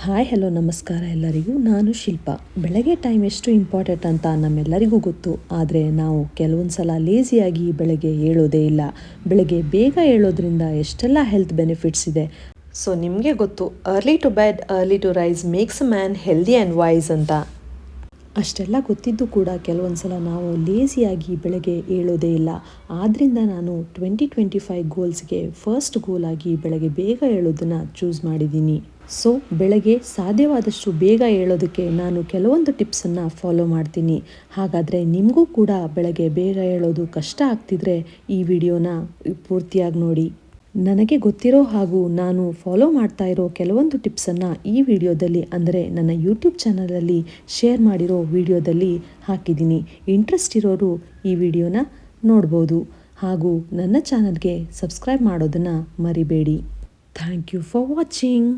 Hi hello ನಮಸ್ಕಾರ ಎಲ್ಲರಿಗೂ. ನಾನು ಶಿಲ್ಪಾ. ಬೆಳಗ್ಗೆ ಟೈಮ್ ಎಷ್ಟು ಇಂಪಾರ್ಟೆಂಟ್ ಅಂತ ನಮ್ಮೆಲ್ಲರಿಗೂ ಗೊತ್ತು. ಆದರೆ ನಾವು ಕೆಲವೊಂದು ಸಲ ಲೇಸಿಯಾಗಿ ಬೆಳಗ್ಗೆ ಏಳೋದೇ ಇಲ್ಲ. ಬೆಳಗ್ಗೆ ಬೇಗ ಏಳೋದ್ರಿಂದ ಎಷ್ಟೆಲ್ಲ ಹೆಲ್ತ್ ಬೆನಿಫಿಟ್ಸ್ ಇದೆ. ಸೊ ನಿಮಗೆ ಗೊತ್ತು, early to bed early to rise makes a man healthy and wise ಅಂತ. ಅಷ್ಟೆಲ್ಲ ಗೊತ್ತಿದ್ದು ಕೂಡ ಕೆಲವೊಂದು ಸಲ ನಾವು ಲೇಸಿಯಾಗಿ ಬೆಳಗ್ಗೆ ಏಳೋದೇ ಇಲ್ಲ. ಆದ್ದರಿಂದ ನಾನು 2025 ಗೋಲ್ಸ್ಗೆ ಫಸ್ಟ್ ಗೋಲಾಗಿ ಬೆಳಗ್ಗೆ ಬೇಗ ಏಳೋದನ್ನು ಚೂಸ್ ಮಾಡಿದ್ದೀನಿ. ಸೊ ಬೆಳಗ್ಗೆ ಸಾಧ್ಯವಾದಷ್ಟು ಬೇಗ ಏಳೋದಕ್ಕೆ ನಾನು ಕೆಲವೊಂದು ಟಿಪ್ಸನ್ನು ಫಾಲೋ ಮಾಡ್ತೀನಿ. ಹಾಗಾದರೆ ನಿಮಗೂ ಕೂಡ ಬೆಳಗ್ಗೆ ಬೇಗ ಏಳೋದು ಕಷ್ಟ ಆಗ್ತಿದ್ರೆ ಈ ವಿಡಿಯೋನ ಪೂರ್ತಿಯಾಗಿ ನೋಡಿ. ನನಗೆ ಗೊತ್ತಿರೋ ಹಾಗೂ ನಾನು ಫಾಲೋ ಮಾಡ್ತಾ ಇರೋ ಕೆಲವೊಂದು ಟಿಪ್ಸನ್ನು ಈ ವಿಡಿಯೋದಲ್ಲಿ, ಅಂದರೆ ನನ್ನ ಯೂಟ್ಯೂಬ್ ಚಾನಲಲ್ಲಿ ಶೇರ್ ಮಾಡಿರೋ ವಿಡಿಯೋದಲ್ಲಿ ಹಾಕಿದ್ದೀನಿ. ಇಂಟ್ರೆಸ್ಟ್ ಇರೋರು ಈ ವಿಡಿಯೋನ ನೋಡ್ಬೋದು. ಹಾಗೂ ನನ್ನ ಚಾನಲ್ಗೆ ಸಬ್ಸ್ಕ್ರೈಬ್ ಮಾಡೋದನ್ನು ಮರಿಬೇಡಿ. Thank you for watching.